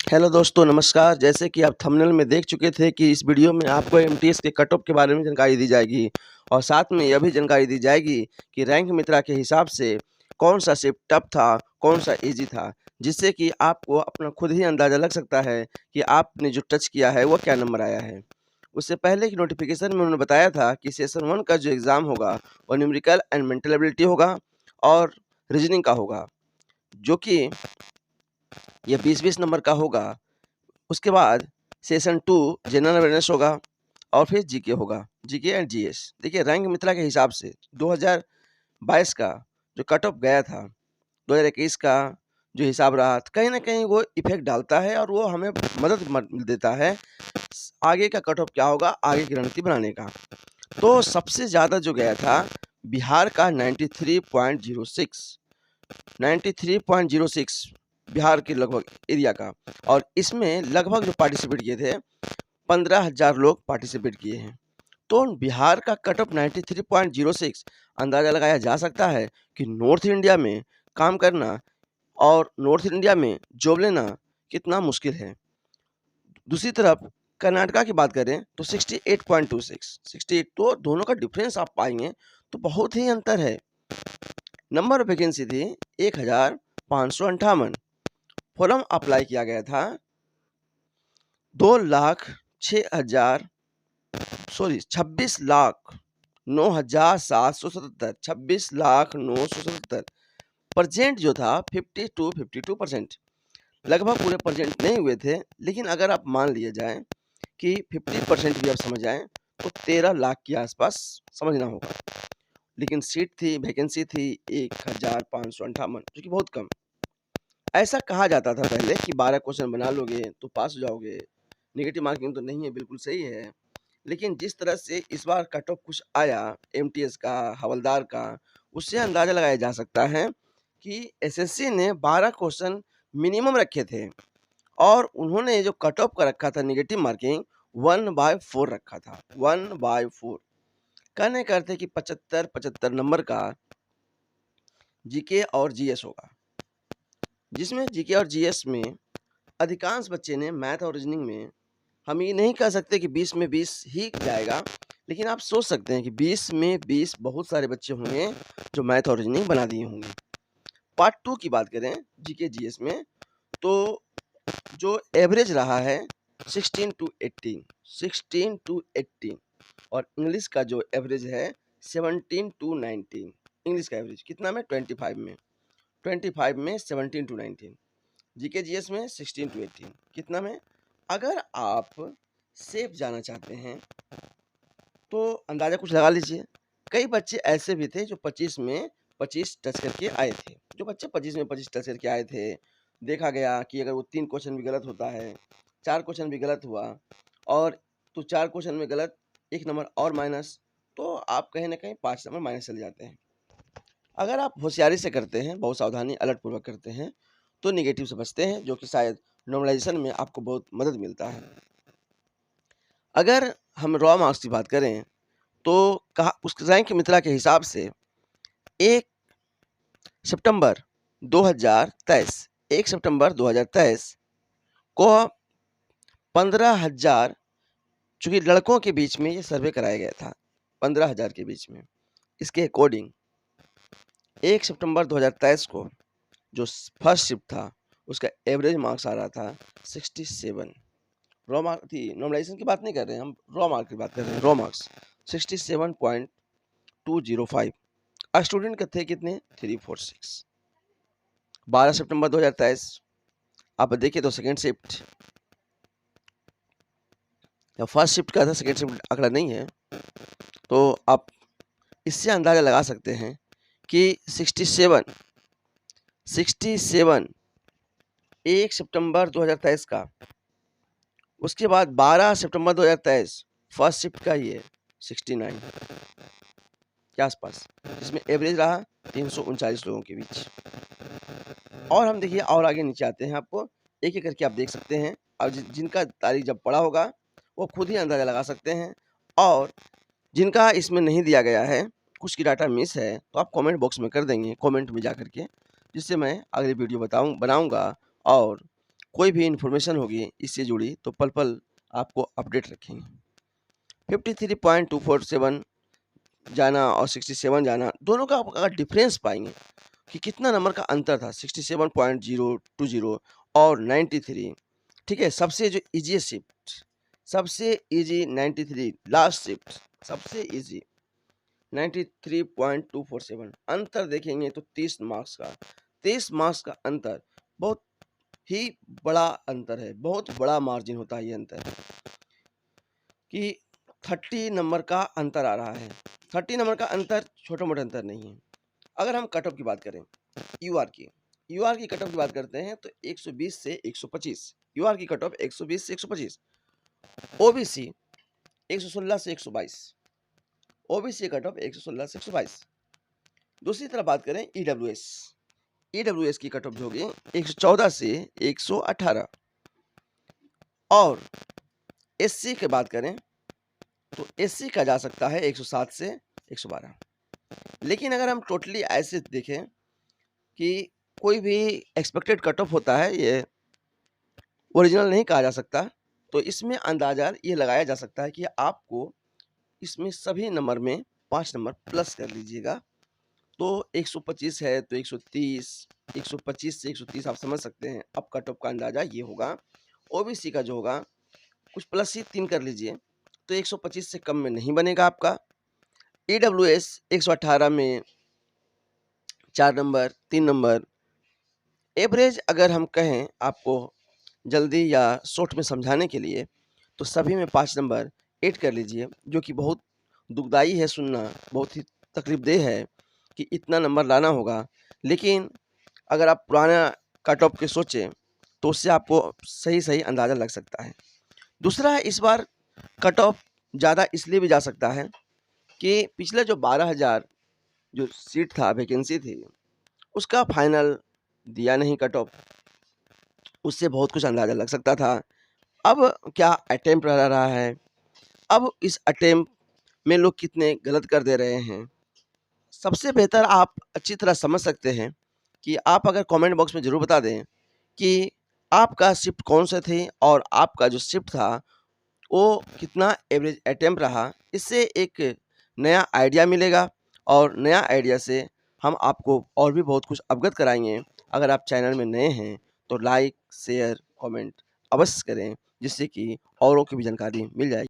Hello दोस्तों, नमस्कार। जैसे कि आप थंबनेल में देख चुके थे कि इस वीडियो में आपको एमटीएस के कट ऑफ के बारे में जानकारी दी जाएगी और साथ में यह भी जानकारी दी जाएगी कि रैंक मित्रा के हिसाब से कौन-सा शिफ्ट टफ था, कौन-सा ईज़ी था, जिससे कि आपको अपना खुद ही अंदाज़ा लग सकता है कि आपने जो टच किया है, वो क्या नंबर आया है। उससे पहले की नोटिफ़िकेशन में उन्होंने बताया था कि सेशन 1 का जो एग्ज़ाम होगा, वो न्यूमेरिकल एंड मेंटल एबिलिटी होगा और रीज़निंग का होगा, जो कि ये 20-20 नंबर का होगा। उसके बाद सेशन 2 जनरल अवेयरनेस होगा और फिर जीके होगा, जीके एंड जीएस। देखिए रैंक मित्रा के हिसाब से 2022 का जो कट ऑफ गया था, 2021 का जो हिसाब रहा, कहीं न कहीं वो इफ़ेक्ट डालता है और वो हमें मदद देता है आगे का कट ऑफ क्या होगा, आगे की रणनीति बनाने का। तो सबसे ज़्यादा जो गया था बिहार का 93.06 बिहार के लगभग एरिया का, और इसमें लगभग जो पार्टिसिपेट किए थे 15,000 लोग पार्टिसिपेट किए हैं। तो बिहार का कट ऑफ 93.06 अंदाज़ा लगाया जा सकता है कि नॉर्थ इंडिया में काम करना और नॉर्थ इंडिया में जॉब लेना कितना मुश्किल है। दूसरी तरफ कर्नाटका की बात करें तो 68.26 68, तो दोनों का डिफरेंस आप पाएँगे तो बहुत ही अंतर है। नंबर ऑफ वैकेंसी थी 1558। फॉर्म अप्लाई किया गया था 26,09,777 26,09,777। परसेंट जो था 52% लगभग पूरे परसेंट नहीं हुए थे, लेकिन अगर आप मान लिया जाए कि 50% भी आप समझ आए तो 13 लाख के आसपास समझना होगा। लेकिन सीट थी, वैकेंसी थी 1558, जो कि बहुत कम। ऐसा कहा जाता था पहले कि 12 क्वेश्चन बना लोगे तो पास हो जाओगे, नेगेटिव मार्किंग तो नहीं है, बिल्कुल सही है। लेकिन जिस तरह से इस बार कट ऑफ कुछ आया एमटीएस का, हवलदार का, उससे अंदाज़ा लगाया जा सकता है कि एसएससी ने 12 क्वेश्चन मिनिमम रखे थे और उन्होंने जो कट ऑफ का रखा था नेगेटिव मार्किंग 1/4 रखा था, 1/4। कहने का अर्थ है कि 75-75 नंबर का जीके और जीएस होगा, जिसमें जीके और जीएस में अधिकांश बच्चे ने मैथ और रीजनिंग में, हम ये नहीं कह सकते कि 20 में 20 ही जाएगा, लेकिन आप सोच सकते हैं कि 20 में 20 बहुत सारे बच्चे होंगे जो मैथ और रीजनिंग बना दिए होंगे। पार्ट 2 की बात करें जीके जीएस में, तो जो एवरेज रहा है 16 टू 18 और इंग्लिश का जो एवरेज है 17 टू 19। इंग्लिश का एवरेज कितना में 25 में 17 टू 19। जीके जीएस में 16 टू 18 कितना में। अगर आप सेफ जाना चाहते हैं तो अंदाज़ा कुछ लगा लीजिए। कई बच्चे ऐसे भी थे जो 25 में 25 टच करके आए थे। जो बच्चे 25 में 25 टच करके आए थे, देखा गया कि अगर वो 3 क्वेश्चन भी गलत होता है, 4 क्वेश्चन भी गलत हुआ और तो 4 क्वेश्चन में गलत 1 नंबर और माइनस, तो आप कहीं न कहीं 5 नंबर माइनस चले जाते हैं। अगर आप होशियारी से करते हैं, बहुत सावधानी अलर्ट पूर्वक करते हैं, तो नेगेटिव से बचते हैं, जो कि शायद नॉर्मलाइज़ेशन में आपको बहुत मदद मिलता है। अगर हम रॉ मार्क्स की बात करें तो कहा उस रैंक मित्रा के हिसाब से 1 सितंबर 2023 1 सितंबर 2023 को 15,000, चूँकि लड़कों के बीच में ये सर्वे कराया गया था 15,000 के बीच में। इसके अकॉर्डिंग 1 सितंबर 2023 को जो फर्स्ट शिफ्ट था उसका एवरेज मार्क्स आ रहा था 67। रॉ मार्क थी, नॉर्मलाइजेशन की बात नहीं कर रहे हैं हम, रॉ मार्क की बात कर रहे हैं। Raw marks 67.205। स्टूडेंट के थे कितने 346। 12 सितंबर 2023 आप देखिए तो सेकेंड शिफ्ट या फर्स्ट शिफ्ट का था, सेकेंड शिफ्ट आंकड़ा नहीं है, तो आप इससे अंदाज़ा लगा सकते हैं कि 67 1 सितंबर 2023 का, उसके बाद 12 सितंबर 2023 फर्स्ट शिफ्ट का ही है 69 के आसपास, जिसमें एवरेज रहा 339 लोगों के बीच। और हम देखिए और आगे नीचे आते हैं, आपको एक-एक करके आप देख सकते हैं और जिनका तारीख जब पड़ा होगा वो खुद ही अंदाज़ा लगा सकते हैं। और जिनका इसमें नहीं दिया गया है, कुछ की डाटा मिस है, तो आप कमेंट बॉक्स में कर देंगे, कमेंट में जा कर के, जिससे मैं अगली वीडियो बनाऊँगा और कोई भी इन्फॉर्मेशन होगी इससे जुड़ी तो पल-पल आपको अपडेट रखेंगे। 53.247 जाना और 67 जाना, दोनों का आप अगर डिफरेंस पाएँगे कि कितना नंबर का अंतर था 67.020 और 93, ठीक है? सबसे जो ईज़ीएस्ट शिफ्ट, सबसे ईज़ी 93, लास्ट शिफ्ट सबसे ईज़ी 93.247, अंतर देखेंगे तो 30 मार्क्स का। 30 मार्क्स का अंतर बहुत ही बड़ा अंतर है, बहुत बड़ा मार्जिन होता है ये अंतर कि 30 नंबर का अंतर आ रहा है। 30 नंबर का अंतर छोटा-मोटा अंतर नहीं है। अगर हम कट ऑफ की बात करें, यूआर की कट ऑफ की बात करते हैं तो 120 से 125, यूआर की कट ऑफ 120 से 125, ओबीसी 116 से 122, ओबीसी कट ऑफ 116 से 122। दूसरी तरफ बात करें ईडब्ल्यूएस, ईडब्ल्यूएस की कट ऑफ जो होगी 114 से 118 और एससी की बात करें तो एससी का जा सकता है 107 से 112। लेकिन अगर हम टोटली ऐसे देखें कि कोई भी एक्सपेक्टेड कट ऑफ होता है, ये ओरिजिनल नहीं कहा जा सकता, तो इसमें अंदाज़ा ये लगाया जा सकता है कि आपको इसमें सभी नंबर में 5 नंबर प्लस कर लीजिएगा। तो 125 है तो 130, 125 से 130 आप समझ सकते हैं, अब कट ऑफ का अंदाज़ा ये होगा। ओबीसी का जो होगा कुछ प्लस ही 3 कर लीजिए, तो 125 से कम में नहीं बनेगा आपका। ईडब्ल्यूएस 118 में 4 नंबर, 3 नंबर। एवरेज अगर हम कहें आपको जल्दी या शॉर्ट में समझाने के लिए, तो सभी में 5 नंबर ऐड कर लीजिए, जो कि बहुत दुखदाई है सुनना, बहुत ही तकलीफ़देह है कि इतना नंबर लाना होगा। लेकिन अगर आप पुराना कट ऑफ के सोचें, तो उससे आपको सही-सही अंदाज़ा लग सकता है। दूसरा, इस बार कट ऑफ ज़्यादा इसलिए भी जा सकता है कि पिछले जो 12,000 जो सीट था, वैकेंसी थी, उसका फाइनल दिया नहीं कट ऑफ, उससे बहुत कुछ अंदाज़ा लग सकता था। अब क्या अटेम्प्ट रह रहा है, अब इस अटेम्प्ट में लोग कितने गलत कर दे रहे हैं, सबसे बेहतर आप अच्छी तरह समझ सकते हैं कि आप अगर कमेंट बॉक्स में ज़रूर बता दें कि आपका शिफ्ट कौन से थे और आपका जो शिफ्ट था वो कितना एवरेज अटेम्प्ट रहा। इससे एक नया आइडिया मिलेगा और नया आइडिया से हम आपको और भी बहुत कुछ अवगत कराएँगे। अगर आप चैनल में नए हैं तो लाइक, शेयर, कमेंट अवश्य करें, जिससे कि औरों की भी जानकारी मिल जाए।